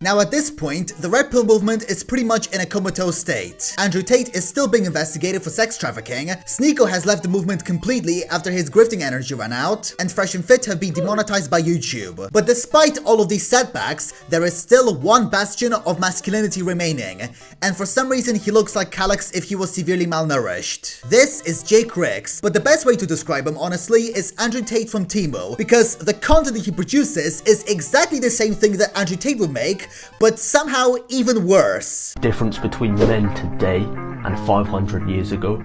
Now at this point, the Red Pill movement is pretty much in a comatose state. Andrew Tate is still being investigated for sex trafficking, Sneeko has left the movement completely after his grifting energy ran out, and Fresh and Fit have been demonetized by YouTube. But despite all of these setbacks, there is still one bastion of masculinity remaining, and for some reason he looks like Calyx if he was severely malnourished. This is Jake Ricks, but the best way to describe him honestly is Andrew Tate from Temu, because the content that he produces is exactly the same thing that Andrew Tate would make, but somehow even worse. The difference between men today and 500 years ago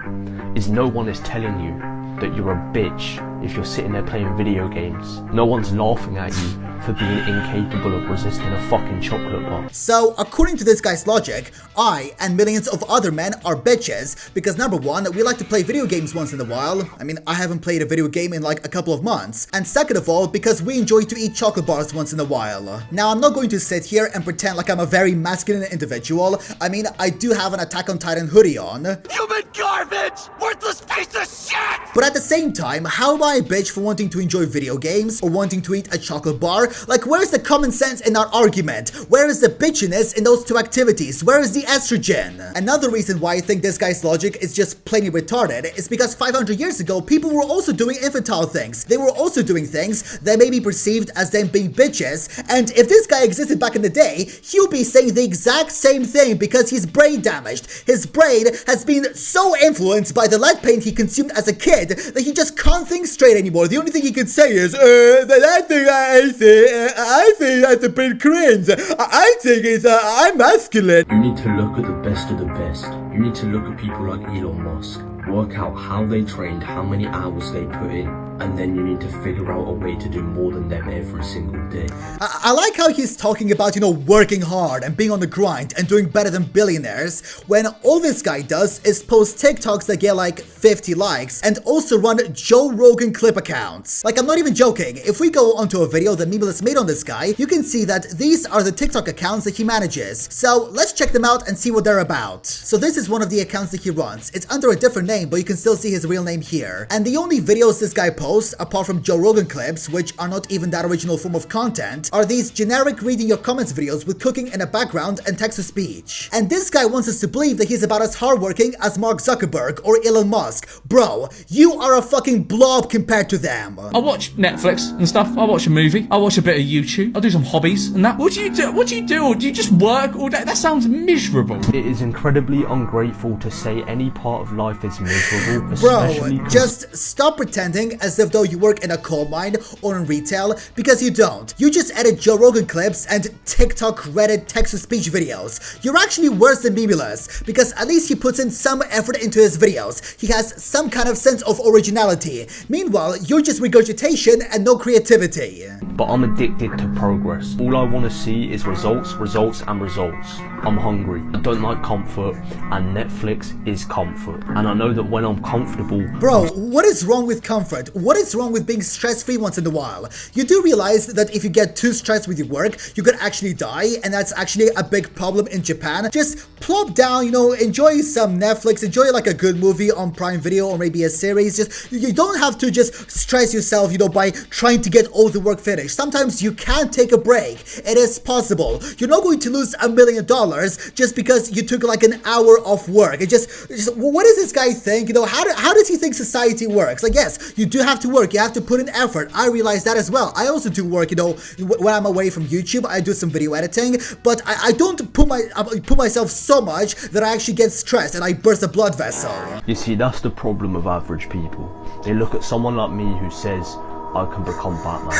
is no one is telling you that you're a bitch if you're sitting there playing video games. No one's laughing at you for being incapable of resisting a fucking chocolate bar. So, according to this guy's logic, I and millions of other men are bitches because number one, we like to play video games once in a while. I mean, I haven't played a video game in like a couple of months. And second of all, because we enjoy to eat chocolate bars once in a while. Now, I'm not going to sit here and pretend like I'm a very masculine individual. I mean, I do have an Attack on Titan hoodie on. Human garbage! Worthless piece of shit! But at the same time, how am I a bitch for wanting to enjoy video games or wanting to eat a chocolate bar? Like, where's the common sense in our argument? Where is the bitchiness in those two activities? Where is the estrogen? Another reason why I think this guy's logic is just plainly retarded is because 500 years ago, people were also doing infantile things. They were also doing things that may be perceived as them being bitches, and if this guy existed back in the day, he would be saying the exact same thing because he's brain damaged. His brain has been so influenced by the lead paint he consumed as a kid that he just can't think straight anymore. The only thing he can say is, I think that's a bit cringe. I think it's, I'm masculine. You need to look at the best of the best. You need to look at people like Elon Musk. Work out how they trained, how many hours they put in, and then you need to figure out a way to do more than them every single day. I like how he's talking about, you know, working hard and being on the grind and doing better than billionaires, when all this guy does is post TikToks that get like 50 likes and also run Joe Rogan clip accounts. Like, I'm not even joking. If we go onto a video that Meebless made on this guy, you can see that these are the TikTok accounts that he manages. So let's check them out and see what they're about. So this is one of the accounts that he runs. It's under a different name, but you can still see his real name here. And the only videos this guy posts, apart from Joe Rogan clips, which are not even that original form of content, are these generic reading your comments videos with cooking in the background and text-to-speech. And this guy wants us to believe that he's about as hardworking as Mark Zuckerberg or Elon Musk. Bro, you are a fucking blob compared to them. I watch Netflix and stuff. I watch a movie. I watch a bit of YouTube. I do some hobbies and that. What do you do? What do you do? Or do you just work all day? That sounds miserable. It is incredibly ungrateful to say any part of life is miserable. Bro, just stop pretending as if though you work in a coal mine or in retail, because you don't. You just edit Joe Rogan clips and TikTok, Reddit, text-to-speech videos. You're actually worse than Meebless, because at least he puts in some effort into his videos. He has some kind of sense of originality. Meanwhile, you're just regurgitation and no creativity. But I'm addicted to progress. All I want to see is results, results, and results. I'm hungry. I don't like comfort, and Netflix is comfort. And I know that when I'm comfortable... Bro, what is wrong with comfort? What is wrong with being stress-free once in a while? You do realize that if you get too stressed with your work, you could actually die, and that's actually a big problem in Japan. Just plop down, you know, enjoy some Netflix, enjoy like a good movie on Prime Video or maybe a series. Just, you don't have to just stress yourself, you know, by trying to get all the work finished. Sometimes you can take a break. It is possible. You're not going to lose $1 million just because you took like an hour off work. It just what does this guy think? You know, how does he think society works? Like, yes, you do have to work. You have to put in effort. I realize that as well. I also do work, you know, when I'm away from YouTube. I do some video editing, but I don't put myself so much that I actually get stressed and I burst a blood vessel. You see, that's the problem of average people. They look at someone like me who says, I can become Batman.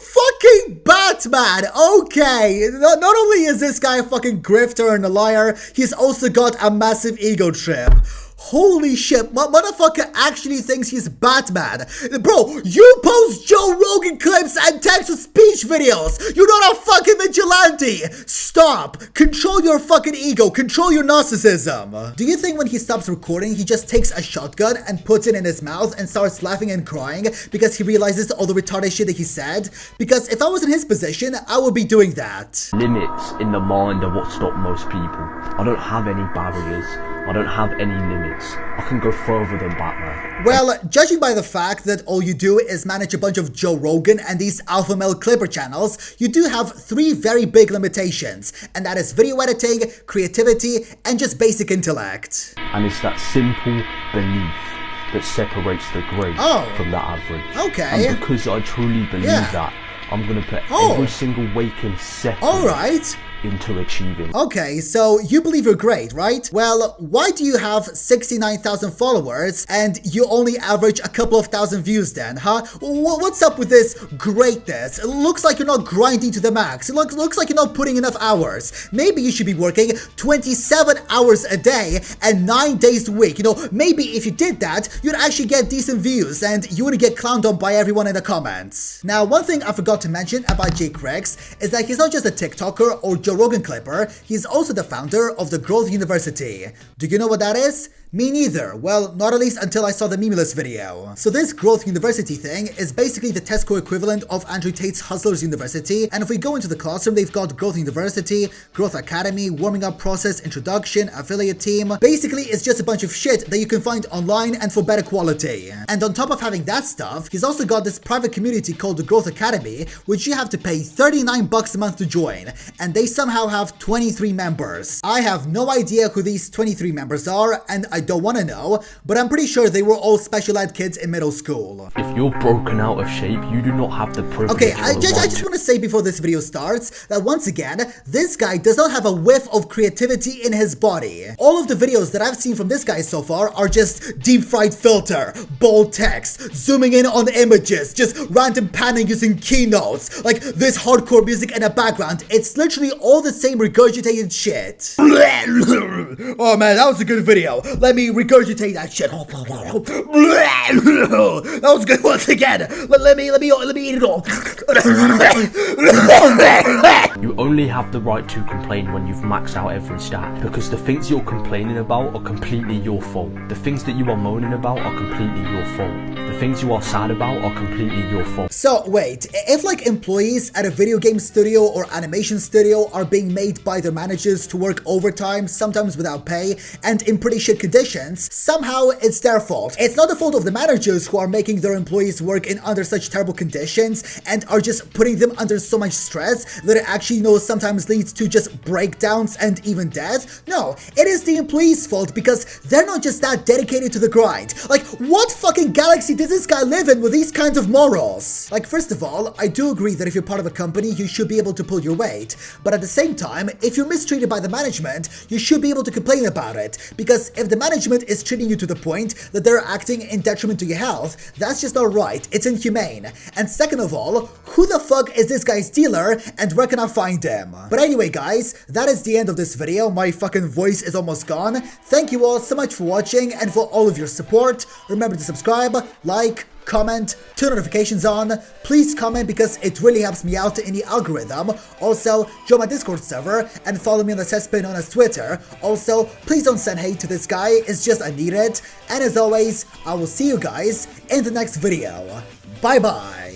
Fucking Batman! Okay, not only is this guy a fucking grifter and a liar, he's also got a massive ego trip. Holy shit, motherfucker actually thinks he's Batman. Bro, you post Joe Rogan clips and text-to-speech videos. You're not a fucking vigilante. Stop. Control your fucking ego. Control your narcissism. Do you think when he stops recording, he just takes a shotgun and puts it in his mouth and starts laughing and crying because he realizes all the retarded shit that he said? Because if I was in his position, I would be doing that. Limits in the mind are what stop most people. I don't have any barriers. I don't have any limits. I can go further than Batman. Well, judging by the fact that all you do is manage a bunch of Joe Rogan and these alpha male clipper channels, you do have 3 very big limitations, and that is video editing, creativity, and just basic intellect. And it's that simple belief that separates the great from the average. Okay. And because I truly believe that, I'm gonna put every single waking second into achieving. Okay, so you believe you're great, right? Well, why do you have 69,000 followers and you only average a couple of thousand views then, huh? What's up with this greatness? It looks like you're not grinding to the max. It looks like you're not putting enough hours. Maybe you should be working 27 hours a day and 9 days a week. You know, maybe if you did that, you'd actually get decent views and you wouldn't get clowned on by everyone in the comments. Now, one thing I forgot to mention about Jake Rex is that he's not just a TikToker or Joe Rogan clipper, he's also the founder of the Growth University. Do you know what that is? Me neither. Well, not at least until I saw the memeless video. So this Growth University thing is basically the Tesco equivalent of Andrew Tate's Hustlers University, and if we go into the classroom, they've got Growth University, Growth Academy, warming up process, introduction, affiliate team. Basically, it's just a bunch of shit that you can find online and for better quality. And on top of having that stuff, he's also got this private community called the Growth Academy, which you have to pay 39 bucks a month to join, and they somehow have 23 members. I have no idea who these 23 members are, and I don't want to know, but I'm pretty sure they were all special ed kids in middle school. If you're broken out of shape, you do not have the privilege. Okay, I just want to say before this video starts that once again, this guy does not have a whiff of creativity in his body. All of the videos that I've seen from this guy so far are just deep fried filter, bold text, zooming in on images, just random panning using keynotes, like this hardcore music in the background. It's literally all the same regurgitated shit. Oh man, that was a good video. Let me regurgitate that shit. That was good once again. Let me eat it all. You only have the right to complain when you've maxed out every stat, because the things you're complaining about are completely your fault. The things that you are moaning about are completely your fault. The things you are sad about are completely your fault. So wait, if like employees at a video game studio or animation studio are being made by their managers to work overtime, sometimes without pay, and in pretty shit conditions, somehow it's their fault. It's not the fault of the managers who are making their employees work in under such terrible conditions and are just putting them under so much stress that it actually, you know, sometimes leads to just breakdowns and even death. No, it is the employees' fault because they're not just that dedicated to the grind. Like, what fucking galaxy does this guy live in with these kinds of morals? Like, first of all, I do agree that if you're part of a company, you should be able to pull your weight. But at the same time, if you're mistreated by the management, you should be able to complain about it. Because if the management is treating you to the point that they're acting in detriment to your health, that's just not right. It's inhumane. And second of all, who the fuck is this guy's dealer and where can I find him? But anyway guys, that is the end of this video. My fucking voice is almost gone. Thank you all so much for watching and for all of your support. Remember to subscribe, like, comment, turn notifications on. Please comment because it really helps me out in the algorithm. Also, join my Discord server and follow me on the cesspit known as Twitter. Also, please don't send hate to this guy, it's just I need it. And as always, I will see you guys in the next video. Bye bye.